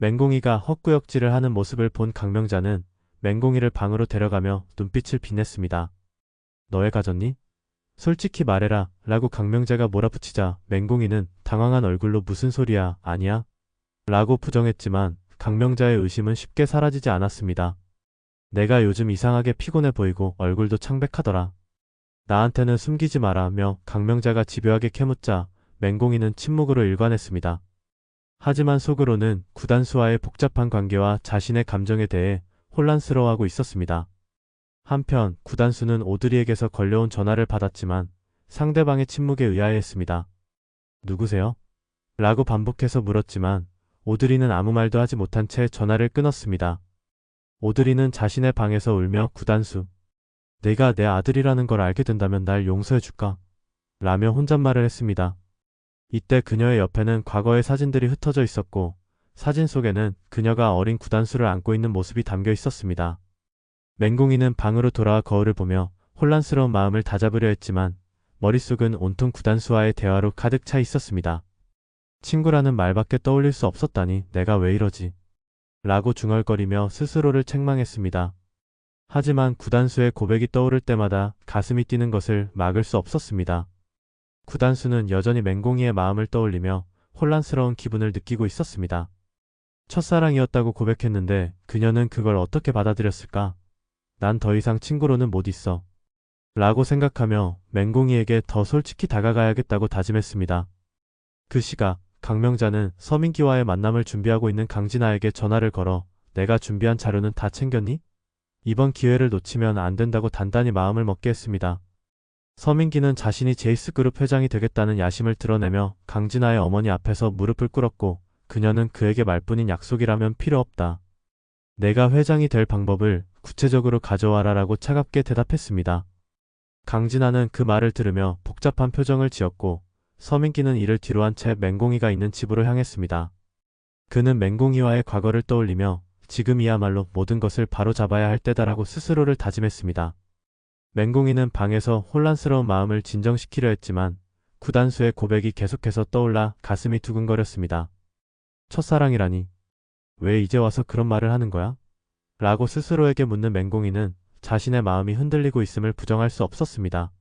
맹공이가 헛구역질을 하는 모습을 본 강명자는 맹공이를 방으로 데려가며 눈빛을 빛냈습니다. 너애 가졌니? 솔직히 말해라 라고 강명자가 몰아붙이자 맹공이는 당황한 얼굴로 무슨 소리야 아니야? 라고 부정했지만 강명자의 의심은 쉽게 사라지지 않았습니다. 내가 요즘 이상하게 피곤해 보이고 얼굴도 창백하더라. 나한테는 숨기지 마라며 강명자가 집요하게 캐묻자 맹공이는 침묵으로 일관했습니다. 하지만 속으로는 구단수와의 복잡한 관계와 자신의 감정에 대해 혼란스러워하고 있었습니다. 한편 구단수는 오드리에게서 걸려온 전화를 받았지만 상대방의 침묵에 의아해했습니다. 누구세요? 라고 반복해서 물었지만 오드리는 아무 말도 하지 못한 채 전화를 끊었습니다. 오드리는 자신의 방에서 울며 구단수, 내가 내 아들이라는 걸 알게 된다면 날 용서해줄까? 라며 혼잣말을 했습니다. 이때 그녀의 옆에는 과거의 사진들이 흩어져 있었고 사진 속에는 그녀가 어린 구단수를 안고 있는 모습이 담겨 있었습니다. 맹공이는 방으로 돌아와 거울을 보며 혼란스러운 마음을 다잡으려 했지만 머릿속은 온통 구단수와의 대화로 가득 차 있었습니다. 친구라는 말밖에 떠올릴 수 없었다니 내가 왜 이러지? 라고 중얼거리며 스스로를 책망했습니다. 하지만 구단수의 고백이 떠오를 때마다 가슴이 뛰는 것을 막을 수 없었습니다. 구단수는 여전히 맹공이의 마음을 떠올리며 혼란스러운 기분을 느끼고 있었습니다. 첫사랑이었다고 고백했는데 그녀는 그걸 어떻게 받아들였을까? 난 더 이상 친구로는 못 있어. 라고 생각하며 맹공이에게 더 솔직히 다가가야겠다고 다짐했습니다. 그 시각 강명자는 서민기와의 만남을 준비하고 있는 강진아에게 전화를 걸어 내가 준비한 자료는 다 챙겼니? 이번 기회를 놓치면 안 된다고 단단히 마음을 먹게 했습니다. 서민기는 자신이 제이스그룹 회장이 되겠다는 야심을 드러내며 강진아의 어머니 앞에서 무릎을 꿇었고 그녀는 그에게 말뿐인 약속이라면 필요 없다. 내가 회장이 될 방법을 구체적으로 가져와라 라고 차갑게 대답했습니다. 강진아는 그 말을 들으며 복잡한 표정을 지었고 서민기는 이를 뒤로한 채 맹공이가 있는 집으로 향했습니다. 그는 맹공이와의 과거를 떠올리며 지금이야말로 모든 것을 바로잡아야 할 때다라고 스스로를 다짐했습니다. 맹공이는 방에서 혼란스러운 마음을 진정시키려 했지만 구단수의 고백이 계속해서 떠올라 가슴이 두근거렸습니다. 첫사랑이라니. 왜 이제 와서 그런 말을 하는 거야? 라고 스스로에게 묻는 맹공이는 자신의 마음이 흔들리고 있음을 부정할 수 없었습니다.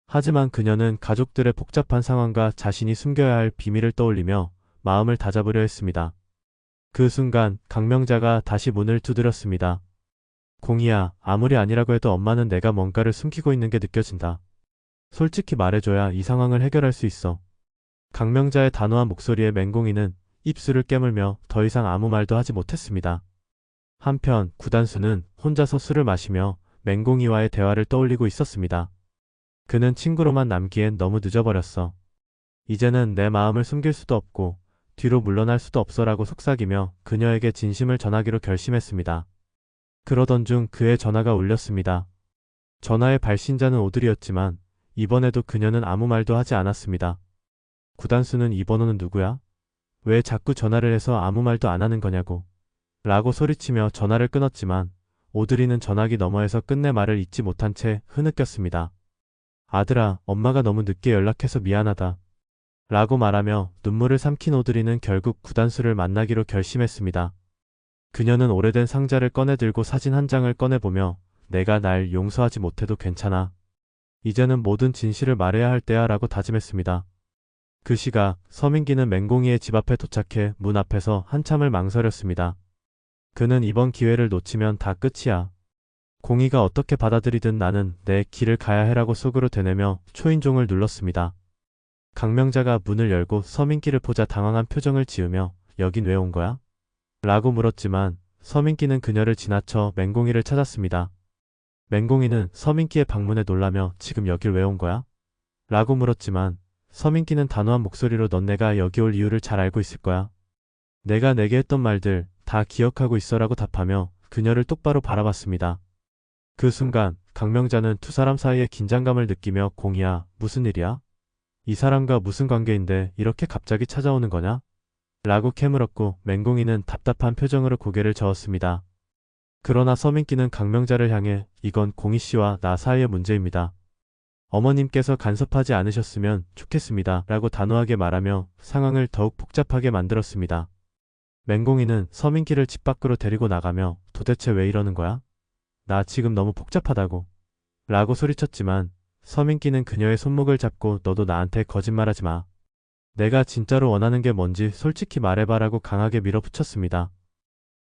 하지만 그녀는 가족들의 복잡한 상황과 자신이 숨겨야 할 비밀을 떠올리며 마음을 다잡으려 했습니다. 그 순간 강명자가 다시 문을 두드렸습니다. 공이야, 아무리 아니라고 해도 엄마는 내가 뭔가를 숨기고 있는 게 느껴진다. 솔직히 말해줘야 이 상황을 해결할 수 있어. 강명자의 단호한 목소리에 맹공이는 입술을 깨물며 더 이상 아무 말도 하지 못했습니다. 한편 구단수는 혼자서 술을 마시며 맹공이와의 대화를 떠올리고 있었습니다. 그는 친구로만 남기엔 너무 늦어버렸어. 이제는 내 마음을 숨길 수도 없고 뒤로 물러날 수도 없어라고 속삭이며 그녀에게 진심을 전하기로 결심했습니다. 그러던 중 그의 전화가 울렸습니다. 전화의 발신자는 오드리였지만 이번에도 그녀는 아무 말도 하지 않았습니다. 구단수는 이 번호는 누구야? 왜 자꾸 전화를 해서 아무 말도 안 하는 거냐고. 라고 소리치며 전화를 끊었지만 오드리는 전화기 너머에서 끝내 말을 잇지 못한 채 흐느꼈습니다. 아들아, 엄마가 너무 늦게 연락해서 미안하다. 라고 말하며 눈물을 삼킨 오드리는 결국 구단수를 만나기로 결심했습니다. 그녀는 오래된 상자를 꺼내들고 사진 한 장을 꺼내보며 내가 날 용서하지 못해도 괜찮아. 이제는 모든 진실을 말해야 할 때야 라고 다짐했습니다. 그 시각 서민기는 맹공이의 집 앞에 도착해 문 앞에서 한참을 망설였습니다. 그는 이번 기회를 놓치면 다 끝이야. 공이가 어떻게 받아들이든 나는 내 길을 가야 해라고 속으로 되뇌며 초인종을 눌렀습니다. 강명자가 문을 열고 서민기를 보자 당황한 표정을 지으며 여긴 왜 온 거야? 라고 물었지만 서민기는 그녀를 지나쳐 맹공이를 찾았습니다. 맹공이는 서민기의 방문에 놀라며 지금 여길 왜 온 거야? 라고 물었지만 서민기는 단호한 목소리로 넌 내가 여기 올 이유를 잘 알고 있을 거야. 내가 내게 했던 말들 다 기억하고 있어라고 답하며 그녀를 똑바로 바라봤습니다. 그 순간 강명자는 두 사람 사이의 긴장감을 느끼며 공이야, 무슨 일이야? 이 사람과 무슨 관계인데 이렇게 갑자기 찾아오는 거냐? 라고 캐물었고 맹공이는 답답한 표정으로 고개를 저었습니다. 그러나 서민기는 강명자를 향해 이건 공이씨와 나 사이의 문제입니다. 어머님께서 간섭하지 않으셨으면 좋겠습니다. 라고 단호하게 말하며 상황을 더욱 복잡하게 만들었습니다. 맹공이는 서민기를 집 밖으로 데리고 나가며 도대체 왜 이러는 거야? 나 지금 너무 복잡하다고. 라고 소리쳤지만 서민기는 그녀의 손목을 잡고 너도 나한테 거짓말하지 마. 내가 진짜로 원하는 게 뭔지 솔직히 말해봐라고 강하게 밀어붙였습니다.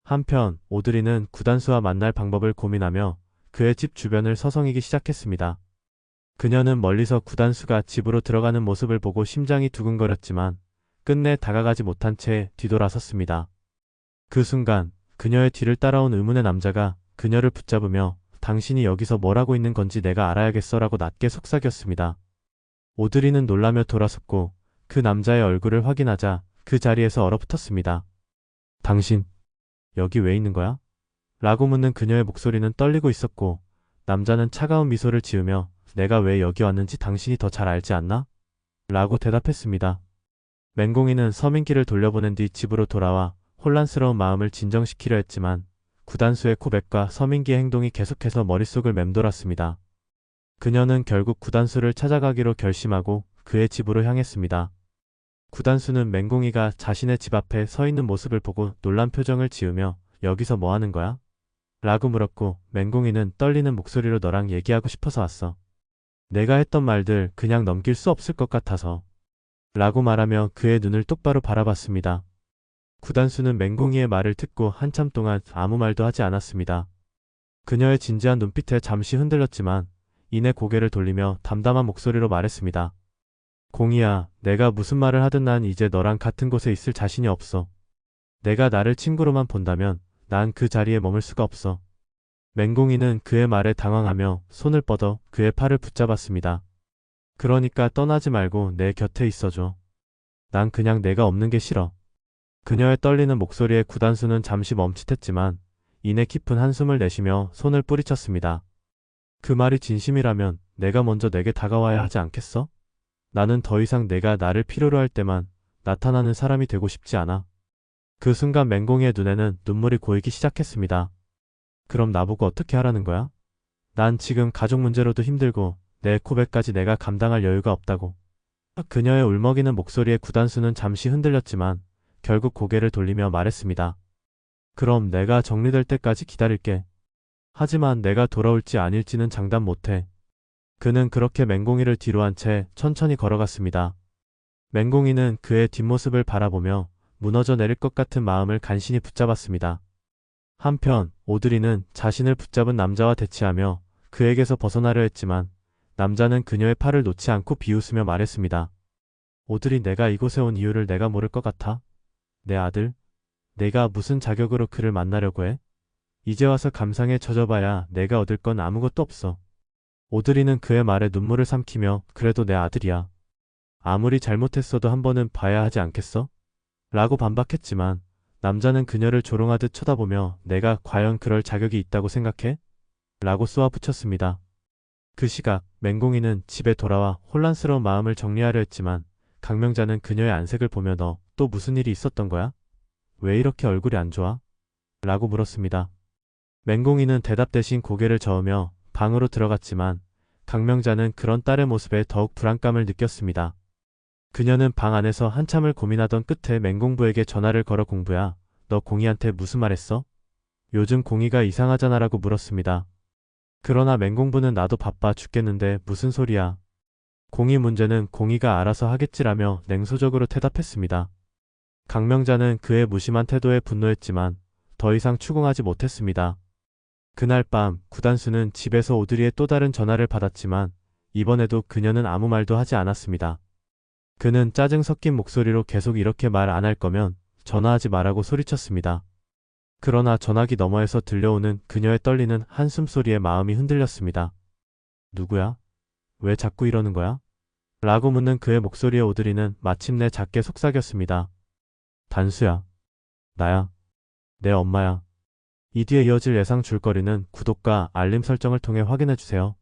한편 오드리는 구단수와 만날 방법을 고민하며 그의 집 주변을 서성이기 시작했습니다. 그녀는 멀리서 구단수가 집으로 들어가는 모습을 보고 심장이 두근거렸지만 끝내 다가가지 못한 채 뒤돌아섰습니다. 그 순간 그녀의 뒤를 따라온 의문의 남자가 그녀를 붙잡으며 당신이 여기서 뭘 하고 있는 건지 내가 알아야겠어 라고 낮게 속삭였습니다. 오드리는 놀라며 돌아섰고 그 남자의 얼굴을 확인하자 그 자리에서 얼어붙었습니다. 당신, 여기 왜 있는 거야? 라고 묻는 그녀의 목소리는 떨리고 있었고 남자는 차가운 미소를 지으며 내가 왜 여기 왔는지 당신이 더 잘 알지 않나? 라고 대답했습니다. 맹공이는 서민기를 돌려보낸 뒤 집으로 돌아와 혼란스러운 마음을 진정시키려 했지만 구단수의 고백과 서민기의 행동이 계속해서 머릿속을 맴돌았습니다. 그녀는 결국 구단수를 찾아가기로 결심하고 그의 집으로 향했습니다. 구단수는 맹공이가 자신의 집 앞에 서 있는 모습을 보고 놀란 표정을 지으며 여기서 뭐 하는 거야? 라고 물었고 맹공이는 떨리는 목소리로 너랑 얘기하고 싶어서 왔어. 내가 했던 말들 그냥 넘길 수 없을 것 같아서. 라고 말하며 그의 눈을 똑바로 바라봤습니다. 구단수는 맹공이의 말을 듣고 한참 동안 아무 말도 하지 않았습니다. 그녀의 진지한 눈빛에 잠시 흔들렸지만 이내 고개를 돌리며 담담한 목소리로 말했습니다. 공이야, 내가 무슨 말을 하든 난 이제 너랑 같은 곳에 있을 자신이 없어. 내가 나를 친구로만 본다면 난 그 자리에 머물 수가 없어. 맹공이는 그의 말에 당황하며 손을 뻗어 그의 팔을 붙잡았습니다. 그러니까 떠나지 말고 내 곁에 있어줘. 난 그냥 내가 없는 게 싫어. 그녀의 떨리는 목소리에 구단수는 잠시 멈칫했지만 이내 깊은 한숨을 내쉬며 손을 뿌리쳤습니다. 그 말이 진심이라면 내가 먼저 내게 다가와야 하지 않겠어? 나는 더 이상 내가 나를 필요로 할 때만 나타나는 사람이 되고 싶지 않아. 그 순간 맹공이의 눈에는 눈물이 고이기 시작했습니다. 그럼 나보고 어떻게 하라는 거야? 난 지금 가족 문제로도 힘들고 내 고백까지 내가 감당할 여유가 없다고. 그녀의 울먹이는 목소리에 구단수는 잠시 흔들렸지만 결국 고개를 돌리며 말했습니다. 그럼 내가 정리될 때까지 기다릴게. 하지만 내가 돌아올지 아닐지는 장담 못해. 그는 그렇게 맹공이를 뒤로 한 채 천천히 걸어갔습니다. 맹공이는 그의 뒷모습을 바라보며 무너져 내릴 것 같은 마음을 간신히 붙잡았습니다. 한편 오드리는 자신을 붙잡은 남자와 대치하며 그에게서 벗어나려 했지만 남자는 그녀의 팔을 놓지 않고 비웃으며 말했습니다. 오드리, 내가 이곳에 온 이유를 내가 모를 것 같아? 내 아들? 내가 무슨 자격으로 그를 만나려고 해? 이제 와서 감상에 젖어봐야 내가 얻을 건 아무것도 없어. 오드리는 그의 말에 눈물을 삼키며 그래도 내 아들이야. 아무리 잘못했어도 한 번은 봐야 하지 않겠어? 라고 반박했지만 남자는 그녀를 조롱하듯 쳐다보며 내가 과연 그럴 자격이 있다고 생각해? 라고 쏘아붙였습니다. 그 시각 맹공이는 집에 돌아와 혼란스러운 마음을 정리하려 했지만 강명자는 그녀의 안색을 보며 너 또 무슨 일이 있었던 거야? 왜 이렇게 얼굴이 안 좋아? 라고 물었습니다. 맹공이는 대답 대신 고개를 저으며 방으로 들어갔지만 강명자는 그런 딸의 모습에 더욱 불안감을 느꼈습니다. 그녀는 방 안에서 한참을 고민하던 끝에 맹공부에게 전화를 걸어 공부야, 너 공이한테 무슨 말 했어? 요즘 공이가 이상하잖아 라고 물었습니다. 그러나 맹공부는 나도 바빠 죽겠는데 무슨 소리야. 공이 문제는 공이가 알아서 하겠지라며 냉소적으로 대답했습니다. 강명자는 그의 무심한 태도에 분노했지만 더 이상 추궁하지 못했습니다. 그날 밤 구단수는 집에서 오드리의 또 다른 전화를 받았지만 이번에도 그녀는 아무 말도 하지 않았습니다. 그는 짜증 섞인 목소리로 계속 이렇게 말 안 할 거면 전화하지 말라고 소리쳤습니다. 그러나 전화기 너머에서 들려오는 그녀의 떨리는 한숨소리에 마음이 흔들렸습니다. 누구야? 왜 자꾸 이러는 거야? 라고 묻는 그의 목소리에 오드리는 마침내 작게 속삭였습니다. 단수야. 나야. 내 엄마야. 이 뒤에 이어질 예상 줄거리는 구독과 알림 설정을 통해 확인해주세요.